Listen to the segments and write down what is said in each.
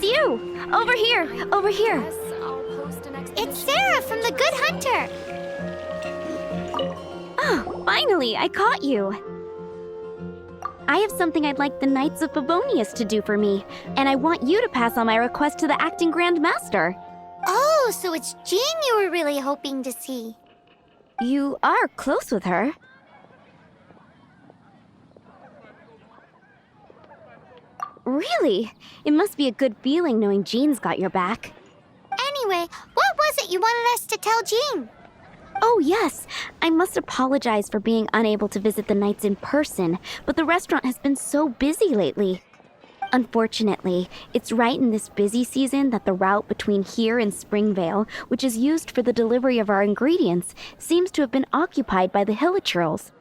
you! Over here! Over here! It's Sarah from the Good Hunter! Oh, finally, I caught you! I have something I'd like the Knights of Favonius to do for me, and I want you to pass on my request to the acting Grand Master. Oh, so it's Jean you were really hoping to see. You are close with her. Really? It must be a good feeling knowing Jean's got your back. Anyway, what was it you wanted us to tell Jean? Oh, yes. I must apologize for being unable to visit the Knights in person, but the restaurant has been so busy lately. Unfortunately, it's right in this busy season that the route between here and Springvale, which is used for the delivery of our ingredients, seems to have been occupied by the Hilichurls.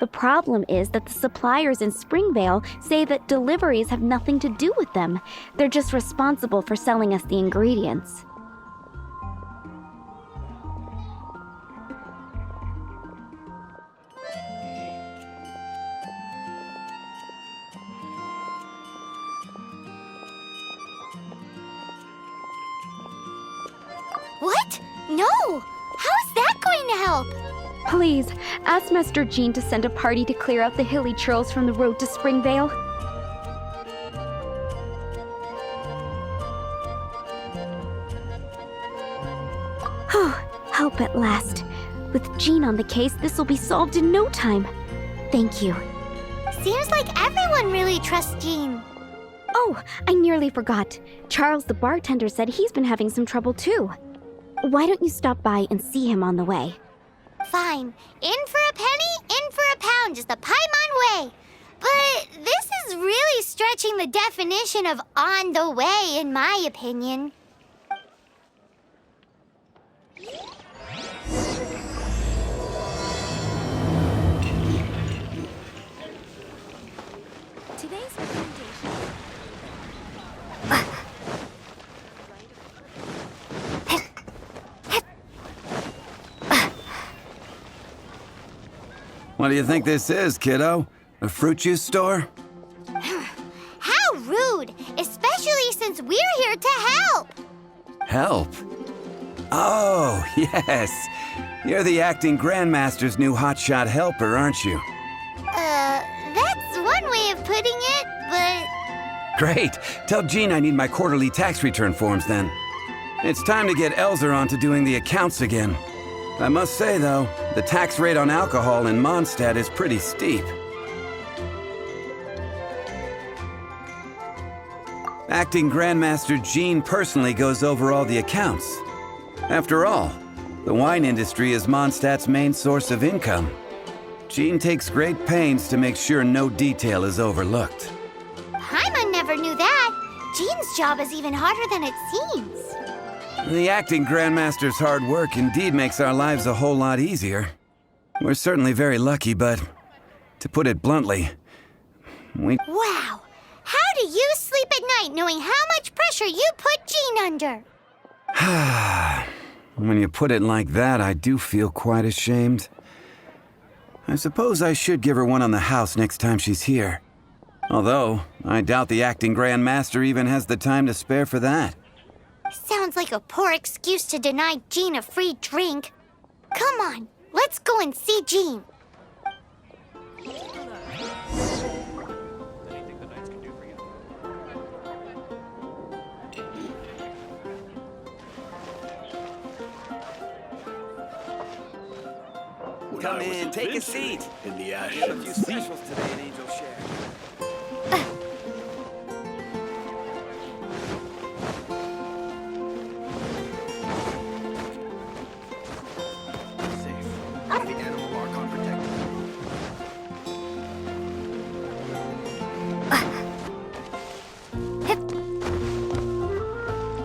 The problem is that the suppliers in Springvale say that deliveries have nothing to do with them. They're just responsible for selling us the ingredients. What? No! How is that going to help? Please, ask Master Jean to send a party to clear out the Hilichurls from the road to Springvale. Help at last. With Jean on the case, this will be solved in no time. Thank you. Seems like everyone really trusts Jean. Oh, I nearly forgot. Charles the bartender said he's been having some trouble too. Why don't you stop by and see him on the way? Fine. In for a penny, in for a pound is the Paimon way. But this is really stretching the definition of on the way, in my opinion. Today's presentation. What do you think this is, kiddo? A fruit juice store? How rude! Especially since we're here to help! Help? Oh, yes. You're the acting Grandmaster's new hotshot helper, aren't you? That's one way of putting it, but... Great. Tell Jean I need my quarterly tax return forms then. It's time to get Elzer on to doing the accounts again. I must say, though, the tax rate on alcohol in Mondstadt is pretty steep. Acting Grandmaster Jean personally goes over all the accounts. After all, the wine industry is Mondstadt's main source of income. Jean takes great pains to make sure no detail is overlooked. Paimon never knew that. Jean's job is even harder than it seems. The acting Grandmaster's hard work indeed makes our lives a whole lot easier. We're certainly very lucky, but to put it bluntly, Wow! How do you sleep at night knowing how much pressure you put Jean under? When you put it like that, I do feel quite ashamed. I suppose I should give her one on the house next time she's here. Although, I doubt the acting Grandmaster even has the time to spare for that. Sounds like a poor excuse to deny Jean a free drink. Come on, let's go and see Jean. Come in, take a seat. In the We have a Ashen few Sea. specials today in Angel Share. Safe. The animal mark on protected.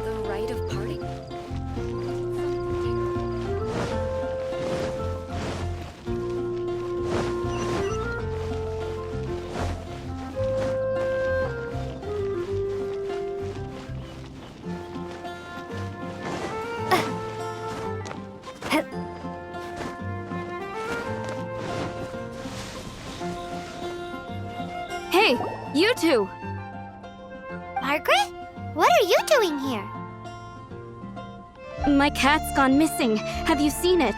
The rite of parting? Hey, you two! Margaret? What are you doing here? My cat's gone missing. Have you seen it?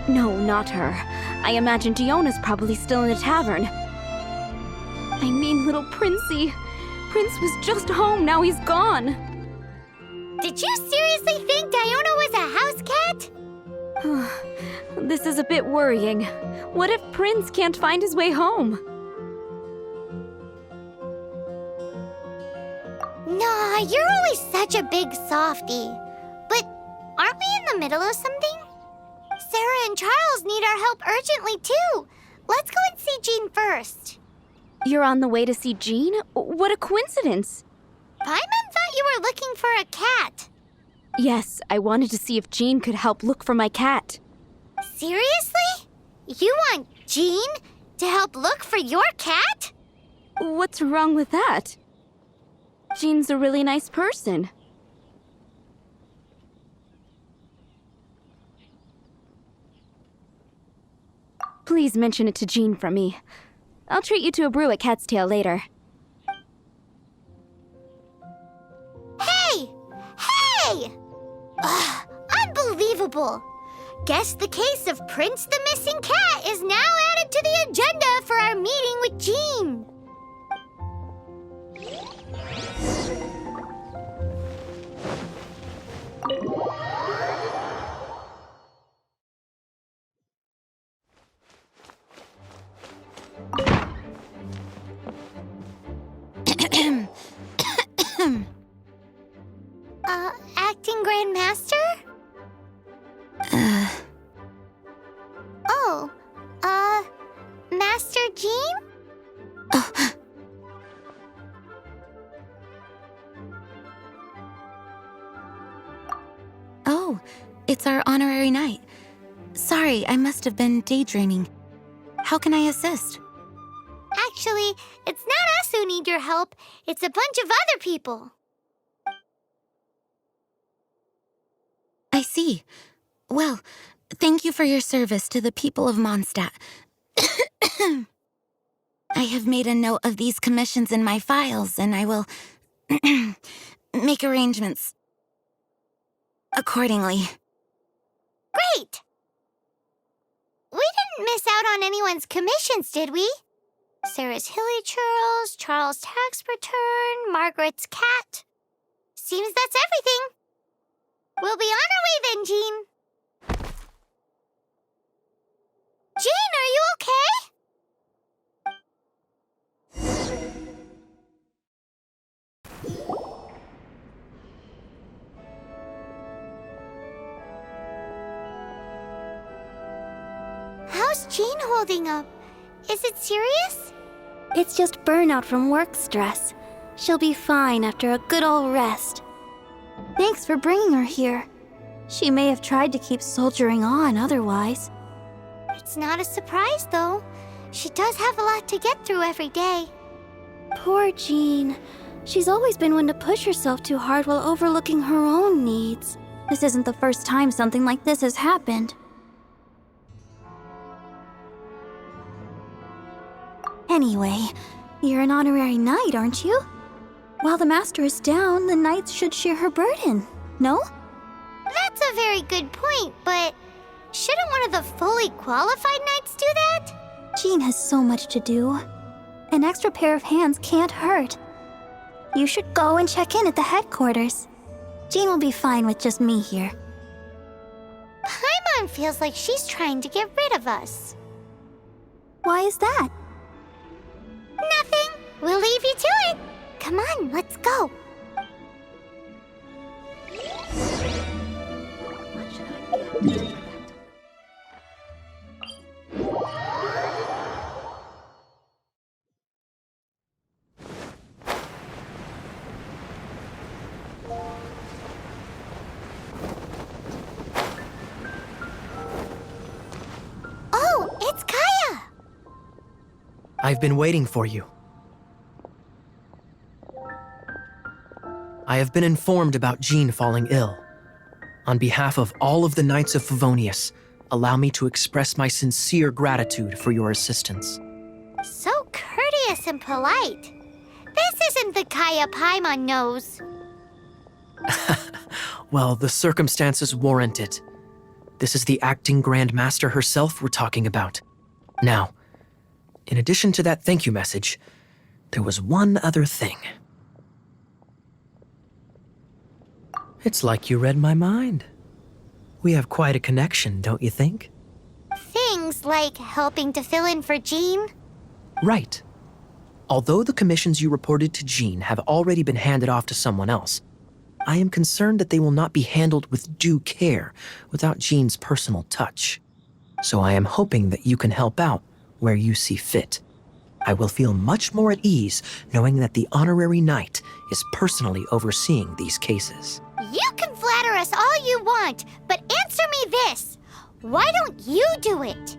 No, not her. I imagine Diona's probably still in the tavern. I mean, little Princey. Prince was just home, now he's gone. Did you seriously think Diona was a house cat? This is a bit worrying. What if Prince can't find his way home? Nah, you're always such a big softie. But aren't we in the middle of something? Sarah and Charles need our help urgently, too. Let's go and see Jean first. You're on the way to see Jean? What a coincidence! Paimon thought you were looking for a cat. Yes, I wanted to see if Jean could help look for my cat. Seriously? You want Jean to help look for your cat? What's wrong with that? Jean's a really nice person. Please mention it to Jean from me. I'll treat you to a brew at Cat's Tail later. Hey! Hey! Ugh, unbelievable! Guess the case of Prince the Missing Cat is now added to the agenda for our meeting with Jean. Acting Grand Master? Oh, Master Jean? Oh, it's our honorary knight. Sorry, I must have been daydreaming. How can I assist? Actually, it's not us who need your help. It's a bunch of other people. I see. Well, thank you for your service to the people of Mondstadt. I have made a note of these commissions in my files, and I will make arrangements accordingly. Great! We didn't miss out on anyone's commissions, did we? Sarah's Hilly Churls, Charles' tax return, Margaret's cat. Seems that's everything. We'll be on our way then, Jean. Jean, are you okay? How's Jean holding up? Is it serious? It's just burnout from work stress. She'll be fine after a good old rest. Thanks for bringing her here. She may have tried to keep soldiering on otherwise. It's not a surprise, though. She does have a lot to get through every day. Poor Jean. She's always been one to push herself too hard while overlooking her own needs. This isn't the first time something like this has happened. Anyway, you're an honorary knight, aren't you? While the master is down, the knights should share her burden, no? That's a very good point, but shouldn't one of the fully qualified knights do that? Jean has so much to do. An extra pair of hands can't hurt. You should go and check in at the headquarters. Jean will be fine with just me here. Paimon feels like she's trying to get rid of us. Why is that? Nothing. We'll leave you to it. Come on, let's go. Oh, it's Kaya. I've been waiting for you. I have been informed about Jean falling ill. On behalf of all of the Knights of Favonius, allow me to express my sincere gratitude for your assistance. So courteous and polite. This isn't the Kaya Paimon knows. Well, the circumstances warrant it. This is the acting Grand Master herself we're talking about. Now, in addition to that thank you message, there was one other thing. It's like you read my mind. We have quite a connection, don't you think? Things like helping to fill in for Jean? Right. Although the commissions you reported to Jean have already been handed off to someone else, I am concerned that they will not be handled with due care without Jean's personal touch. So I am hoping that you can help out where you see fit. I will feel much more at ease knowing that the honorary knight is personally overseeing these cases. You can flatter us all you want, but answer me this. Why don't you do it?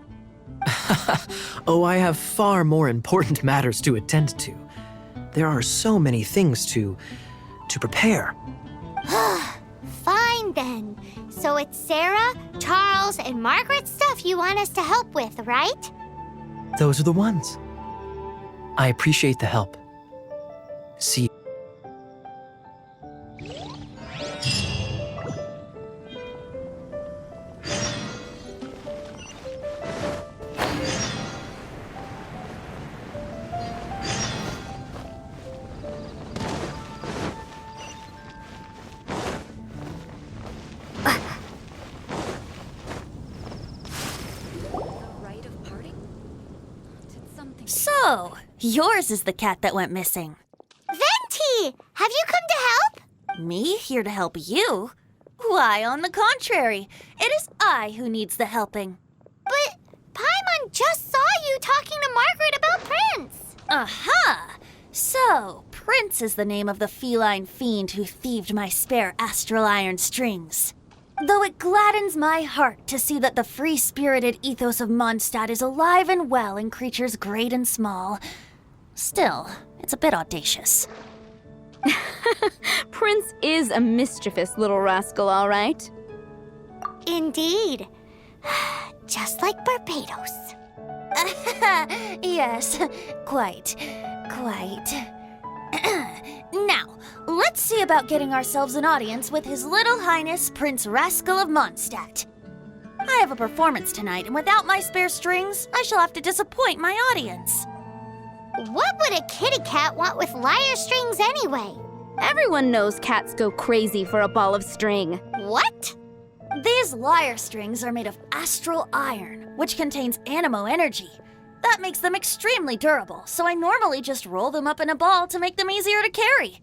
Oh, I have far more important matters to attend to. There are so many things to prepare. Fine then. So it's Sarah, Charles, and Margaret's stuff you want us to help with, right? Those are the ones. I appreciate the help. See. So, yours is the cat that went missing. Venti! Have you come to help? Me here to help you? Why, on the contrary, it is I who needs the helping. But Paimon just saw you talking to Margaret about Prince. Aha! So, Prince is the name of the feline fiend who thieved my spare astral iron strings. Though it gladdens my heart to see that the free-spirited ethos of Mondstadt is alive and well in creatures great and small, still, it's a bit audacious. Prince is a mischievous little rascal, all right. Indeed. Just like Barbados. Yes, quite. Now, let's see about getting ourselves an audience with His Little Highness Prince Rascal of Mondstadt. I have a performance tonight, and without my spare strings, I shall have to disappoint my audience. What would a kitty cat want with lyre strings anyway? Everyone knows cats go crazy for a ball of string. What? These lyre strings are made of astral iron, which contains animo energy. That makes them extremely durable, so I normally just roll them up in a ball to make them easier to carry.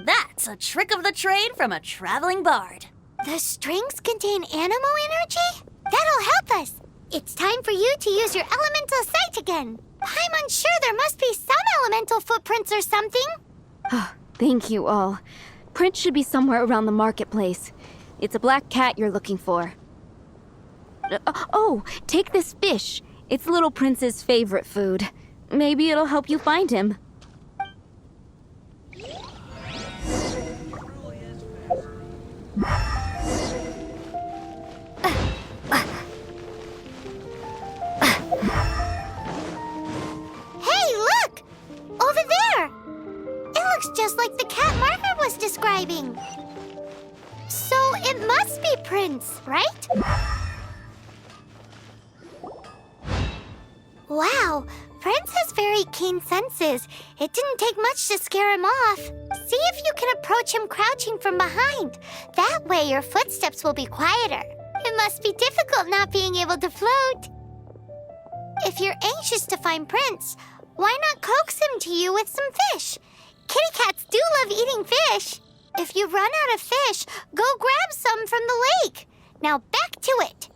That's a trick of the trade from a traveling bard. The strings contain animo energy? That'll help us. It's time for you to use your elemental sight again. I'm unsure there must be some elemental footprints or something. Thank you all. Prince should be somewhere around the marketplace. It's a black cat you're looking for. Oh, take this fish. It's Little Prince's favorite food. Maybe it'll help you find him. Hey, look! Over there! It looks just like the cat Margaret was describing. So it must be Prince, right? Wow, Prince has very keen senses. It didn't take much to scare him off. See if you can approach him crouching from behind. That way your footsteps will be quieter. It must be difficult not being able to float. If you're anxious to find Prince, why not coax him to you with some fish? Kitty cats do love eating fish. If you run out of fish, go grab some from the lake. Now back to it.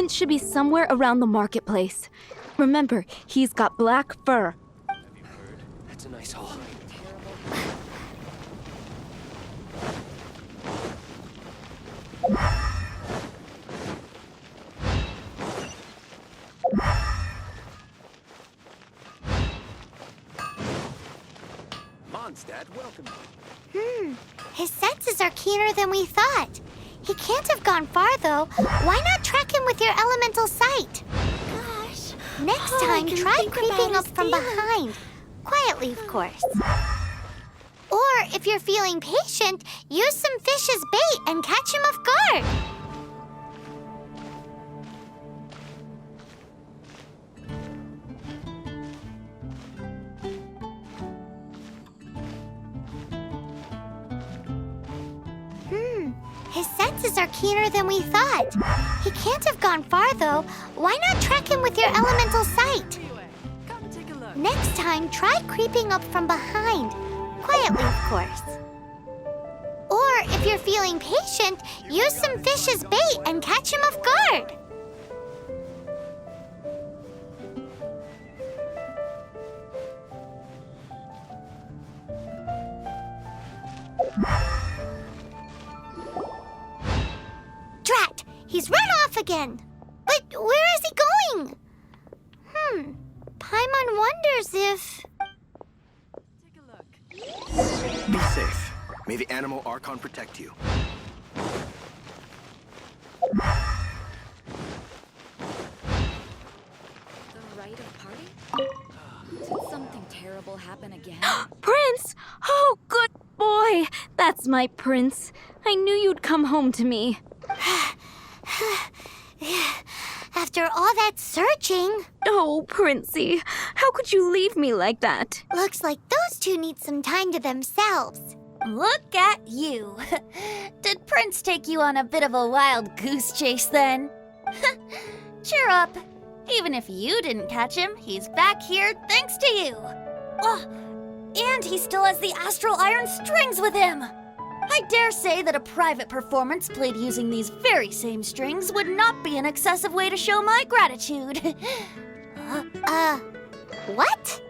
Prince should be somewhere around the marketplace. Remember, he's got black fur. That's a nice haul. Mondstadt, welcome. His senses are keener than we thought. He can't have gone far, though. Why not track him with your elemental sight? Gosh. Next all I time, can try think creeping about up is from Dana. behind. Quietly, of course. Or, if you're feeling patient, use some fish as bait and catch him off guard. His senses are keener than we thought. He can't have gone far, though. Why not track him with your elemental sight? Next time, try creeping up from behind. Quietly, of course. Or, if you're feeling patient, use some fish as bait and catch him off guard. Drat! He's run off again! But where is he going? Paimon wonders if... Be safe. May the animal Archon protect you. The rite of party? Did something terrible happen again? Prince! Oh, good boy! That's my prince. I knew you'd come home to me. After all that searching, Oh, Princey, how could you leave me like that? looks like those two need some time to themselves. Look at you. Did Prince take you on a bit of a wild goose chase then? Cheer up. Even if you didn't catch him, he's back here thanks to you. Oh, and he still has the astral iron strings with him. I dare say that a private performance played using these very same strings would not be an excessive way to show my gratitude. What?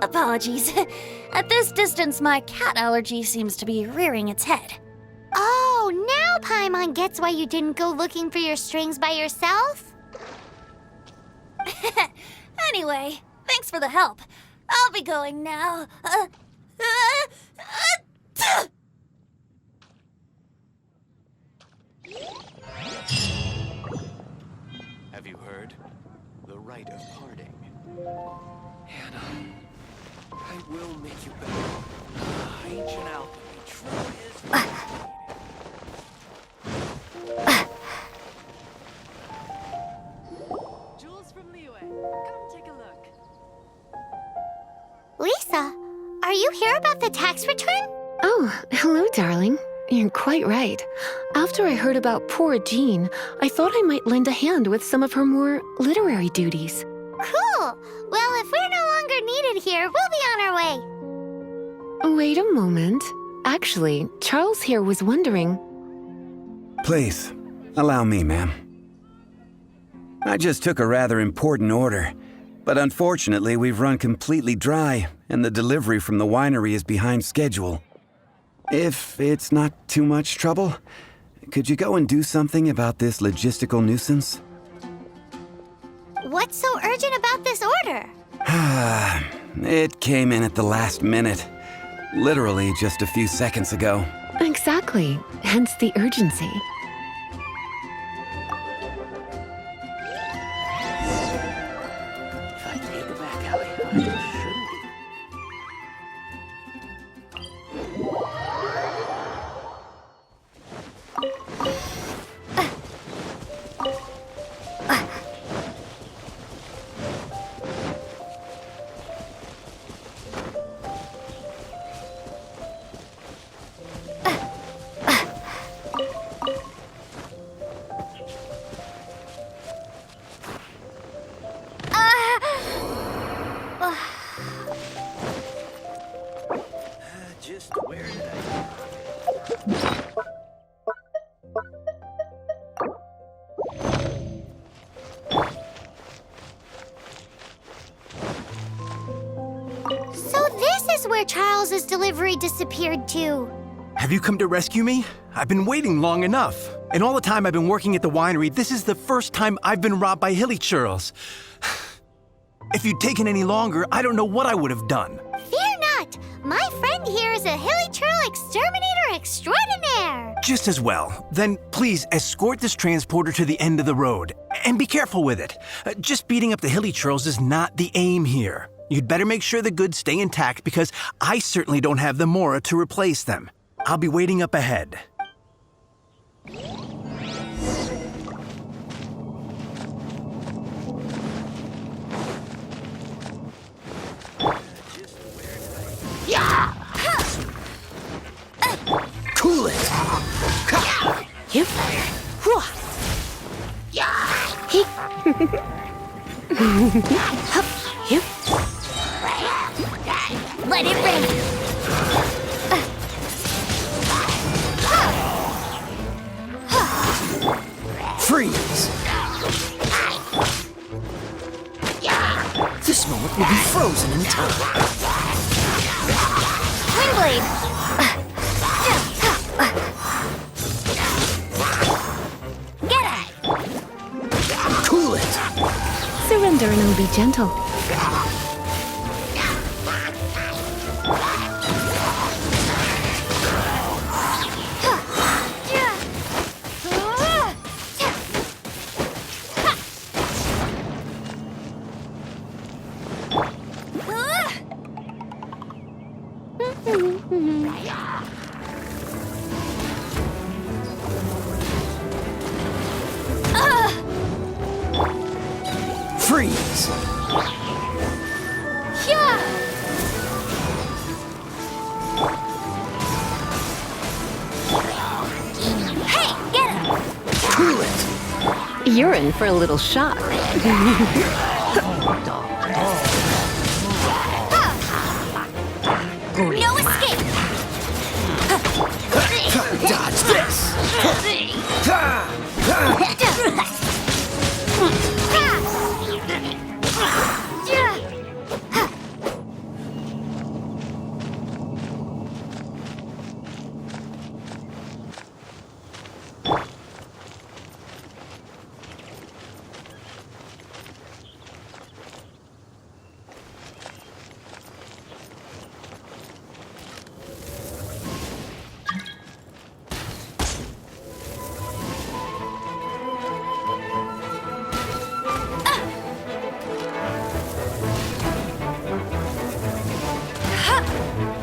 Apologies. At this distance, my cat allergy seems to be rearing its head. Oh, now Paimon gets why you didn't go looking for your strings by yourself? Anyway, thanks for the help. I'll be going now. Have you heard? The rite of parting. Hannah, I will make you better. Ancient alchemy truly is fascinating. Jules from Liyue, come take a look. Lisa, are you here about the tax return? Oh, hello, darling. You're quite right. After I heard about poor Jean, I thought I might lend a hand with some of her more literary duties. Cool. Well, if we're no longer needed here, we'll be on our way. Wait a moment. Actually, Charles here was wondering. Please, allow me, ma'am. I just took a rather important order, but unfortunately we've run completely dry, and the delivery from the winery is behind schedule. If it's not too much trouble, could you go and do something about this logistical nuisance? What's so urgent about this order? It came in at the last minute. Literally just a few seconds ago. Exactly, hence the urgency. If I take a back alley, I shouldn't be. So this is where Charles's delivery disappeared to. Have you come to rescue me? I've been waiting long enough. And all the time I've been working at the winery, this is the first time I've been robbed by hilly churls. If you'd taken any longer, I don't know what I would have done. Fear not! My friend here is a hilly churl exterminator extraordinaire! Just as well. Then please escort this transporter to the end of the road. And be careful with it. Just beating up the hilly churls is not the aim here. You'd better make sure the goods stay intact because I certainly don't have the mora to replace them. I'll be waiting up ahead. Cool it! Yep. Yep. Let it rain! Freeze! This moment will be frozen in time. Windblade! Get it! Cool it! Surrender and I'll be gentle. Freeze! Hey, get him! Cool it! You're in for a little shock. No escape! Dodge this!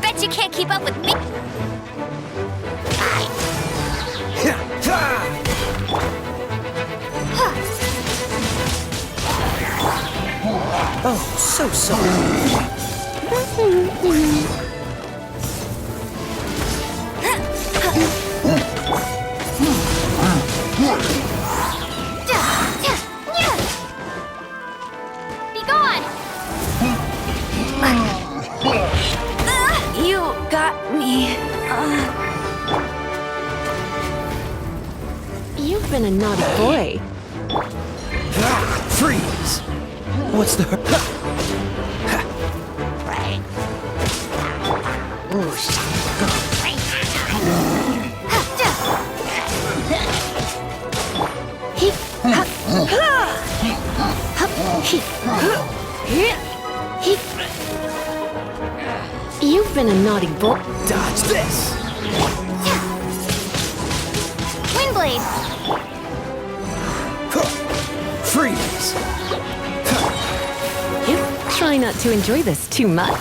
Bet you can't keep up with me! Oh, so sorry. Be gone! You got me. You've been a naughty boy. Freeze! What's the... You've been a naughty boy. Dodge this! Windblade! Freeze! Try not to enjoy this too much.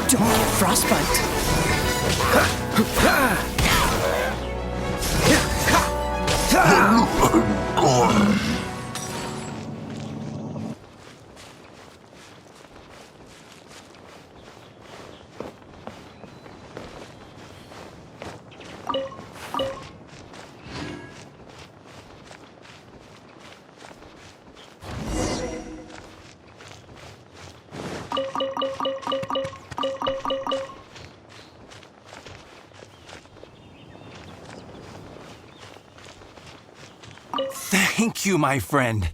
Don't get frostbite. Thank you, my friend.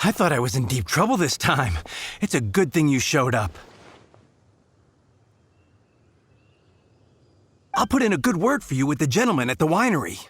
I thought I was in deep trouble this time. It's a good thing you showed up. I'll put in a good word for you with the gentleman at the winery.